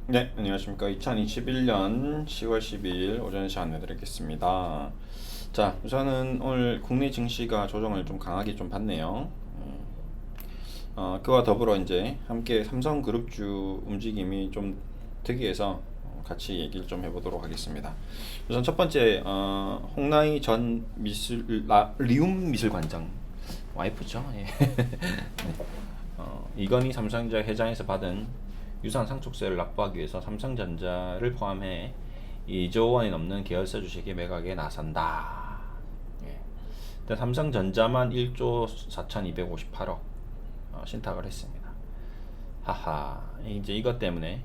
네, 안녕하십니까. 2021년 10월 12일 오전 시간 내드리겠습니다. 자, 우선은 오늘 국내 증시가 조정을 좀 강하게 좀 받네요. 그와 더불어 이제 함께 삼성그룹주 움직임이 좀 특이해서 같이 얘기를 좀 해보도록 하겠습니다. 우선 첫 번째, 홍나희 전 리움 미술관장 와이프죠. 예. 이건희 삼성전자 회장에서 받은 유산 상속세를 납부하기 위해서 삼성전자를 포함해 2조 원이 넘는 계열사 주식의 매각에 나선다. 예. 일단 삼성전자만 1조 4,258억 신탁을 했습니다. 하하, 이제 이것 때문에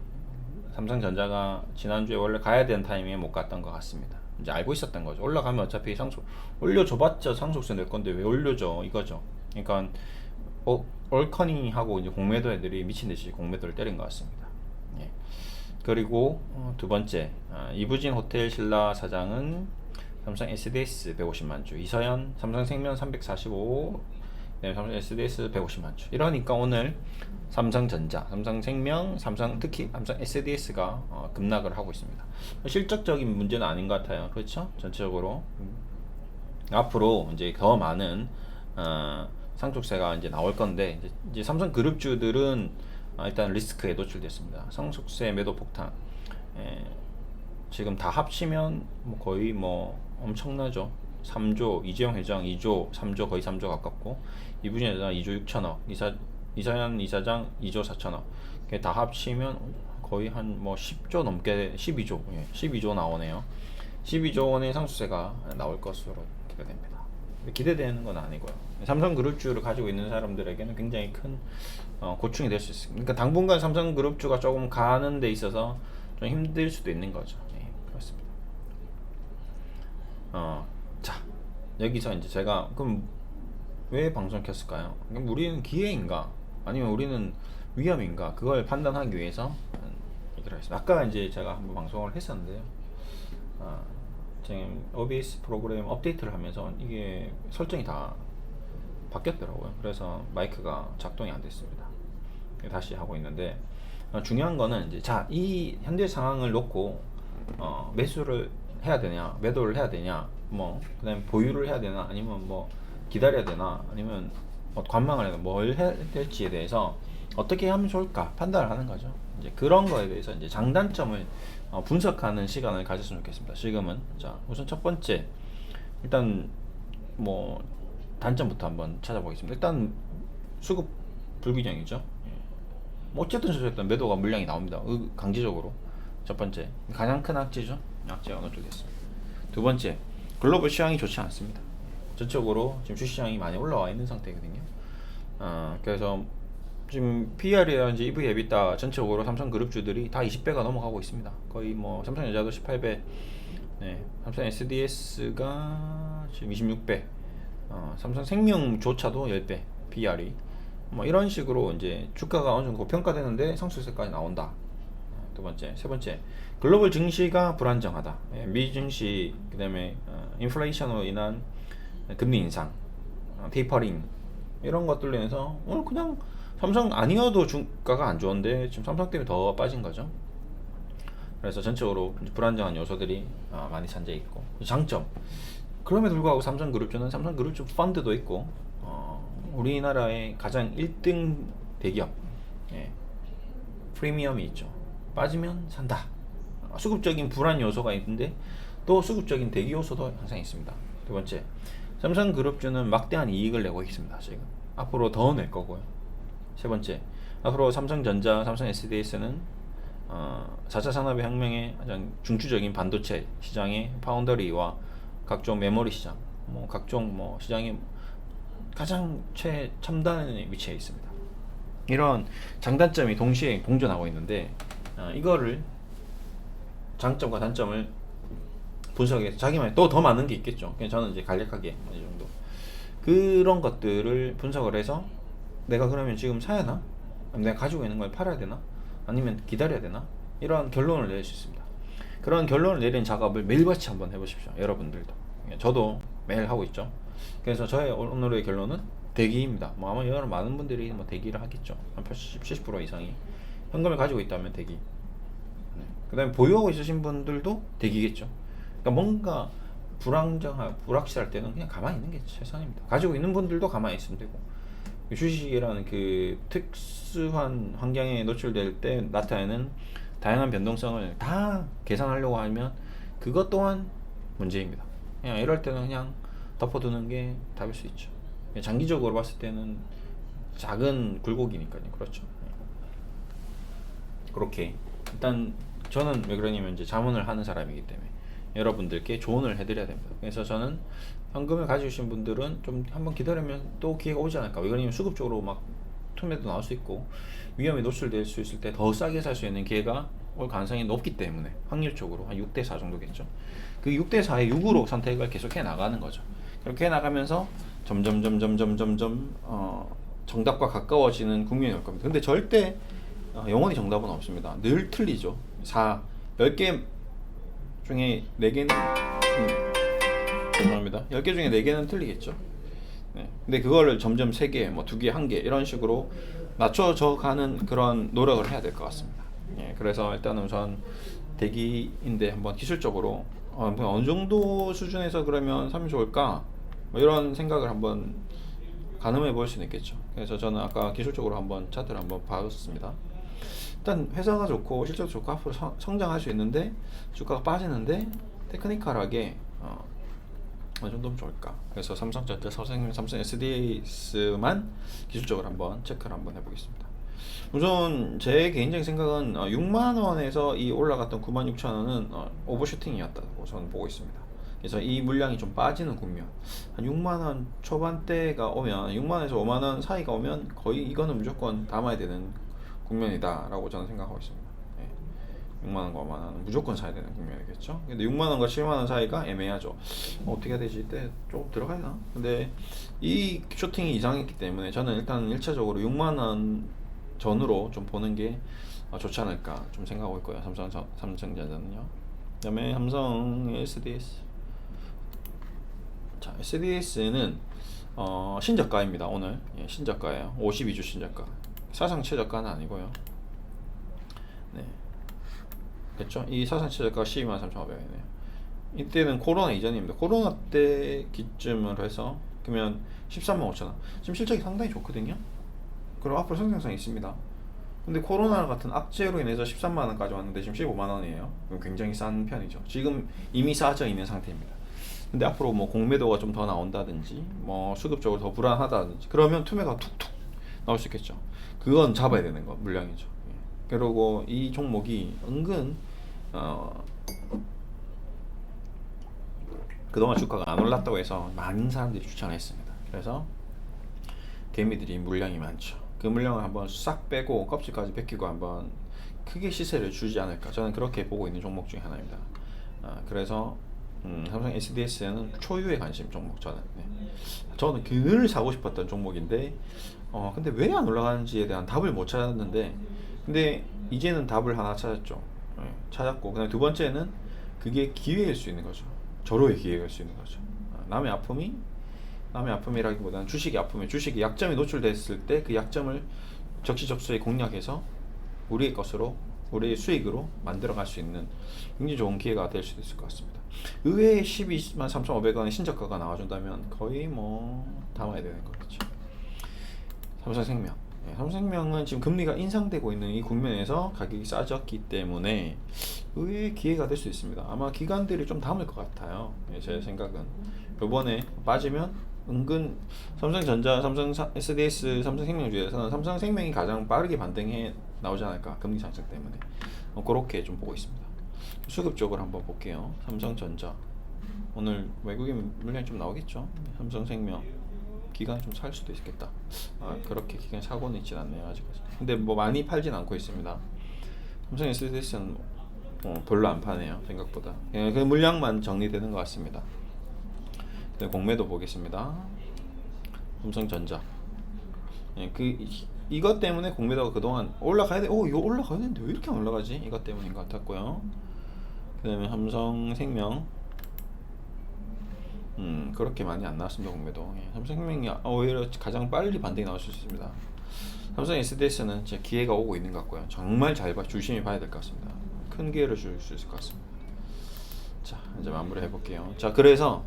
삼성전자가 지난주에 원래 가야 되는 타이밍에 못 갔던 것 같습니다. 이제 알고 있었던 거죠. 올라가면 어차피 올려줘봤자 상속세 낼 건데 왜 올려줘 이거죠. 그러니까 올커닝하고 이제 공매도 애들이 미친 듯이 공매도를 때린 것 같습니다. 예. 그리고 두 번째, 이부진 호텔 신라 사장은 삼성 SDS 150만 주, 이서연 삼성생명 345, 네, 삼성 SDS 150만 주. 이러니까 오늘 삼성전자, 삼성생명, 특히 삼성 SDS가 급락을 하고 있습니다. 실적적인 문제는 아닌 것 같아요. 그렇죠? 전체적으로 앞으로 이제 더 많은 상속세가 이제 나올 건데 이제 삼성그룹주들은 일단 리스크에 노출됐습니다. 상속세 매도 폭탄. 지금 다 합치면 뭐 거의 뭐 엄청나죠. 3조, 이재용 회장 2조, 3조 거의 3조 가깝고 이부진 회장 2조 6천억, 이사연 이사장 2조 4천억. 다 합치면 거의 한 뭐 10조 넘게 12조, 12조 나오네요. 12조 원의 상속세가 나올 것으로 기대됩니다. 기대되는 건 아니고요. 삼성그룹주를 가지고 있는 사람들에게는 굉장히 큰 고충이 될 수 있습니다. 그러니까 당분간 삼성그룹주가 조금 가는 데 있어서 좀 힘들 수도 있는 거죠. 예, 그렇습니다. 자, 여기서 이제 제가 그럼 왜 방송 켰을까요? 그럼 우리는 기회인가? 아니면 우리는 위험인가? 그걸 판단하기 위해서 얘기를 하겠습니다. 아까 이제 제가 한번 방송을 했었는데요. 지금 OBS 프로그램 업데이트를 하면서 이게 설정이 다 바뀌었더라고요. 그래서 마이크가 작동이 안 됐습니다. 다시 하고 있는데 중요한 거는 이제 이 현재 상황을 놓고 매수를 해야 되냐, 매도를 해야 되냐, 뭐 그다음에 보유를 해야 되나, 아니면 뭐 기다려야 되나, 아니면 관망을 해야 되나, 뭘 해야 될지에 대해서 어떻게 하면 좋을까 판단을 하는 거죠. 이제 그런 거에 대해서 이제 장단점을 분석하는 시간을 가졌으면 좋겠습니다. 지금은 자 우선 첫 번째 일단 뭐 단점부터 한번 찾아보겠습니다. 일단 수급 불균형이죠. 뭐 어쨌든 매도가 물량이 나옵니다. 강제적으로. 첫 번째 가장 큰 악재죠. 악재가 어느 쪽에 있습니다. 두 번째 글로벌 시황이 좋지 않습니다. 전적으로 지금 주시장이 많이 올라와 있는 상태거든요. 그래서 지금 PR이라든지 EV EBITDA 전체적으로 삼성그룹주들이 다 20배가 넘어가고 있습니다. 거의 뭐 삼성전자도 18배, 네, 삼성 SDS가 지금 26배, 삼성생명조차도 10배 PR이 뭐 이런 식으로 이제 주가가 어느 정도 고평가되는데 상승세까지 나온다. 두 번째, 세 번째 글로벌 증시가 불안정하다. 미 증시 그다음에 인플레이션으로 인한 금리 인상, 테이퍼링 이런 것들로 인해서 오늘 그냥 삼성 아니어도 주가가 안 좋은데 지금 삼성 때문에 더 빠진 거죠. 그래서 전체적으로 불안정한 요소들이 많이 산재 있고 장점. 그럼에도 불구하고 삼성그룹주는 삼성그룹주 펀드도 있고 우리나라의 가장 1등 대기업, 예, 프리미엄이 있죠. 빠지면 산다. 수급적인 불안 요소가 있는데 또 수급적인 대기 요소도 항상 있습니다. 두 번째, 삼성그룹주는 막대한 이익을 내고 있습니다. 지금 앞으로 더 낼 거고요. 세 번째, 앞으로 삼성전자, 삼성 SDS는 4차 산업의 혁명의 가장 중추적인 반도체 시장의 파운더리와 각종 메모리 시장, 뭐 각종 뭐 시장의 가장 최첨단에 위치해 있습니다. 이런 장단점이 동시에 공존하고 있는데 이거를 장점과 단점을 분석해서 자기만의 또 더 많은 게 있겠죠. 그냥 저는 이제 간략하게 이 정도 그런 것들을 분석을 해서 내가 그러면 지금 사야 하나? 내가 가지고 있는 걸 팔아야 되나? 아니면 기다려야 되나? 이런 결론을 내릴 수 있습니다. 그런 결론을 내리는 작업을 매일같이 한번 해보십시오. 여러분들도. 저도 매일 하고 있죠. 그래서 저의 오늘의 결론은 대기입니다. 뭐 아마 여러 많은 분들이 뭐 대기를 하겠죠. 한 80, 70% 이상이 현금을 가지고 있다면 대기. 그다음에 보유하고 있으신 분들도 대기겠죠. 그러니까 뭔가 불확실할 때는 그냥 가만히 있는 게 최선입니다. 가지고 있는 분들도 가만히 있으면 되고, 주식이라는 그 특수한 환경에 노출될 때 나타나는 다양한 변동성을 다 계산하려고 하면 그것 또한 문제입니다. 그냥 이럴 때는 그냥 덮어두는 게 답일 수 있죠. 장기적으로 봤을 때는 작은 굴곡이니까요. 그렇죠. 그렇게 일단 저는 왜 그러냐면 이제 자문을 하는 사람이기 때문에 여러분들께 조언을 해드려야 됩니다. 그래서 저는 현금을 가지신 분들은 좀 한번 기다리면 또 기회가 오지 않을까. 왜 그러냐면 수급적으로 막 투매도 나올 수 있고 위험에 노출될 수 있을 때 더 싸게 살 수 있는 기회가 올 가능성이 높기 때문에 확률적으로 한 6대4 정도겠죠. 그 6대4의 6으로 선택을 계속해 나가는 거죠. 그렇게 해 나가면서 점점 정답과 가까워지는 국면이 올 겁니다. 근데 절대 영원히 정답은 없습니다. 늘 틀리죠. 10개 중에 4개는 죄송합니다. 10개 중에 4개는 틀리겠죠. 네. 근데 그거를 점점 3개, 뭐 2개, 1개 이런 식으로 낮춰져 가는 그런 노력을 해야 될 것 같습니다. 예, 그래서 일단은 우선 대기인데 한번 기술적으로 어느 정도 수준에서 그러면 사면 좋을까? 뭐 이런 생각을 한번 가늠해 볼 수는 있겠죠. 그래서 저는 아까 기술적으로 한번 차트를 한번 봐봤습니다. 일단 회사가 좋고 실적도 좋고 앞으로 성장할 수 있는데 주가가 빠지는데 테크니컬하게 어느 정도면 좋을까. 그래서 삼성전자, 삼성 SDS만 기술적으로 한번 체크를 한번 해보겠습니다. 우선 제 개인적인 생각은 6만원에서 이 올라갔던 96,000원은 오버슈팅이었다고 저는 보고 있습니다. 그래서 이 물량이 좀 빠지는 국면, 한 6만원 초반대가 오면 6만원에서 5만원 사이가 오면 거의 이거는 무조건 담아야 되는 국면이다 라고 저는 생각하고 있습니다. 6만원과 5만원은 무조건 사야 되는 국면이겠죠. 근데 6만원과 7만원 사이가 애매하죠. 어떻게 해야 되지? 이때 조금 들어가야 근데 이 쇼팅이 이상했기 때문에 저는 일단 1차적으로 6만원 전으로 좀 보는 게 좋지 않을까 좀 생각하고 있고요. 삼성전자는요. 그 다음에 삼성 SDS. 자, SDS는 신저가입니다. 오늘 신저가예요. 52주 신저가. 사상 최저가는 아니고요. 네, 그렇죠. 이 사상 최저가가 123,500원이네요. 이때는 코로나 이전입니다. 코로나 때 기점으로 해서 그러면 135,000원. 지금 실적이 상당히 좋거든요. 그럼 앞으로 성장성이 있습니다. 근데 코로나 같은 악재로 인해서 13만원까지 왔는데 지금 15만원이에요. 굉장히 싼 편이죠. 지금 이미 싸져 있는 상태입니다. 근데 앞으로 뭐 공매도가 좀 더 나온다든지 뭐 수급적으로 더 불안하다든지 그러면 투매가 툭툭 나올 수 있겠죠. 그건 잡아야 되는 거 물량이죠. 그리고 이 종목이 은근 그동안 주가가 안 올랐다고 해서 많은 사람들이 추천했습니다. 그래서 개미들이 물량이 많죠. 그 물량을 한번 싹 빼고 껍질까지 벗기고 한번 크게 시세를 주지 않을까. 저는 그렇게 보고 있는 종목 중에 하나입니다. 그래서 삼성 SDS는 초유의 관심 종목 저는. 저는 늘 사고 싶었던 종목인데 근데 왜 안 올라가는지에 대한 답을 못 찾았는데 근데 이제는 답을 하나 찾았죠. 찾았고 그다음 두 번째는 그게 기회일 수 있는 거죠. 절호의 기회일 수 있는 거죠. 남의 아픔이라기보다는 주식의 아픔에 주식이 약점이 노출됐을 때 그 약점을 적시적소에 공략해서 우리의 것으로 우리의 수익으로 만들어갈 수 있는 굉장히 좋은 기회가 될 수도 있을 것 같습니다. 의외의 123,500원의 신저가가 나와준다면 거의 뭐 담아야 되는 거겠죠. 삼성생명. 삼성생명은 지금 금리가 인상되고 있는 이 국면에서 가격이 싸졌기 때문에 의외의 기회가 될 수 있습니다. 아마 기관들이 좀 담을 것 같아요. 제 생각은 이번에 빠지면 은근 삼성전자, 삼성 SDS, 삼성생명 중에서는 삼성생명이 가장 빠르게 반등해 나오지 않을까. 금리 상승 때문에 그렇게 좀 보고 있습니다. 수급적으로 한번 볼게요. 삼성전자 오늘 외국인 물량이 좀 나오겠죠. 삼성생명 기간 좀 살 수도 있겠다. 그렇게 기간 사고는 있진 않네요 아직까지. 근데 뭐 많이 팔진 않고 있습니다. 삼성 SDS는 별로 안 파네요 생각보다. 그 물량만 정리되는 것 같습니다. 네, 공매도 보겠습니다. 삼성전자. 이것 때문에 공매도가 그동안 올라가야 돼. 이거 올라가야 되는데 왜 이렇게 안 올라가지? 이것 때문인 것 같았고요. 그 다음에 삼성생명 그렇게 많이 안 나왔습니다 공매도. 삼성생명이 오히려 가장 빨리 반등이 나올 수 있습니다. 삼성 SDS는 진짜 기회가 오고 있는 것 같고요. 정말 조심히 봐야 될 것 같습니다. 큰 기회를 줄 수 있을 것 같습니다. 자, 이제 마무리 해볼게요. 자, 그래서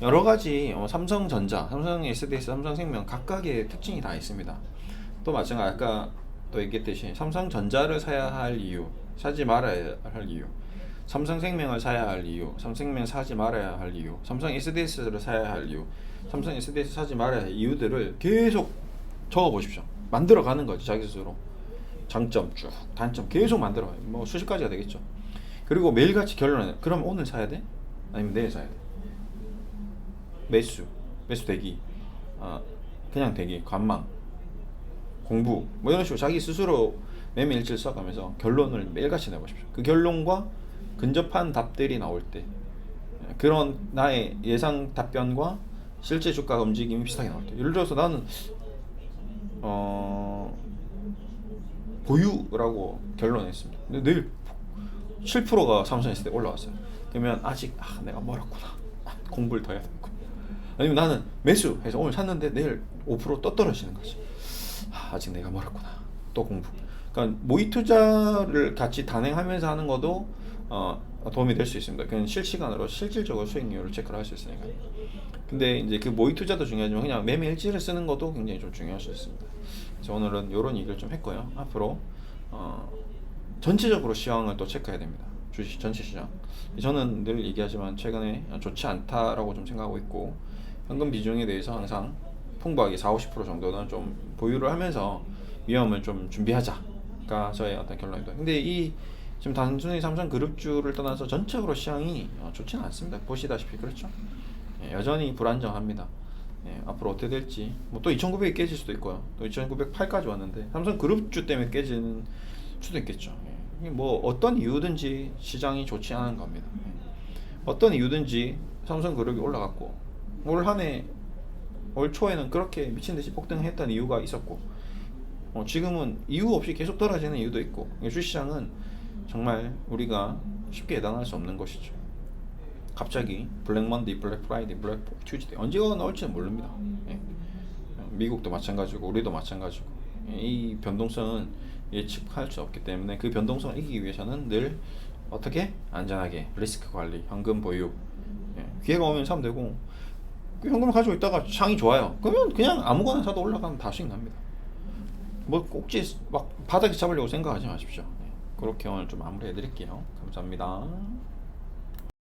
여러 가지 삼성전자, 삼성 SDS, 삼성생명 각각의 특징이 다 있습니다. 또 마찬가지 아까 또 얘기했듯이 삼성전자를 사야 할 이유, 사지 말아야 할 이유, 삼성생명을 사야 할 이유, 삼성생명 사지 말아야 할 이유, 삼성 SDS를 사야 할 이유, 삼성 SDS 사지 말아야 할 이유들을 계속 적어 보십시오. 만들어 가는 거죠, 자기 스스로. 장점 쭉, 단점 계속 만들어 가요. 뭐 수십 가지가 되겠죠. 그리고 매일같이 결론을 그럼 오늘 사야 돼? 아니면 내일 사야 돼? 매수 대기, 그냥 대기, 관망, 공부 뭐 이런 식으로 자기 스스로 매매 일지를 써가면서 결론을 매일같이 내보십시오. 그 결론과 근접한 답들이 나올 때 그런 나의 예상 답변과 실제 주가 움직임이 비슷하게 나올 때, 예를 들어서 나는 보유라고 결론했습니다. 근데 내일 7%가 삼성 SDS에 올라왔어요. 그러면 아직 내가 멀었구나. 공부를 더 해야 되고. 아니면 나는 매수해서 오늘 샀는데 내일 5%또 떨어지는 거지. 아직 내가 멀었구나. 또 공부. 그러니까 모의 투자를 같이 단행하면서 하는 것도 도움이 될 수 있습니다. 그냥 실시간으로 실질적으로 수익률을 체크를 할 수 있으니까. 근데 이제 그 모의 투자도 중요하지만 그냥 매매 일지를 쓰는 것도 굉장히 좀 중요할 수 있습니다. 그래서 오늘은 이런 얘기를 좀 했고요. 앞으로 전체적으로 시황을 또 체크해야 됩니다. 주식 전체 시장. 저는 늘 얘기하지만 최근에 좋지 않다라고 좀 생각하고 있고, 현금 비중에 대해서 항상 풍부하게 40-50% 정도는 좀 보유를 하면서 위험을 좀 준비하자가 저의 어떤 결론입니다. 근데 이 지금 단순히 삼성그룹주를 떠나서 전체적으로 시장이 좋지는 않습니다. 보시다시피 그렇죠. 여전히 불안정합니다. 앞으로 어떻게 될지, 뭐 또 2,900이 깨질 수도 있고요. 또 2,908까지 왔는데 삼성그룹주 때문에 깨지는 수도 있겠죠. 뭐 어떤 이유든지 시장이 좋지 않은 겁니다. 어떤 이유든지 삼성그룹이 올라갔고, 올 초에는 그렇게 미친듯이 폭등했던 이유가 있었고, 지금은 이유 없이 계속 떨어지는 이유도 있고, 주식시장은 정말 우리가 쉽게 예단할 수 없는 것이죠. 갑자기 블랙 먼데이, 블랙 프라이데이, 블랙 튜즈데이 언제가 나올지는 모릅니다. 미국도 마찬가지고 우리도 마찬가지고, 이 변동성은 예측할 수 없기 때문에 그 변동성을 이기기 위해서는 늘 어떻게 안전하게 리스크 관리, 현금 보유, 기회가 오면 사면 되고, 현금을 가지고 있다가 장이 좋아요. 그러면 그냥 아무거나 사도 올라가면 다 수익 납니다. 뭐 꼭지 막 바닥에 잡으려고 생각하지 마십시오. 그렇게 오늘 좀 마무리해 드릴게요. 감사합니다.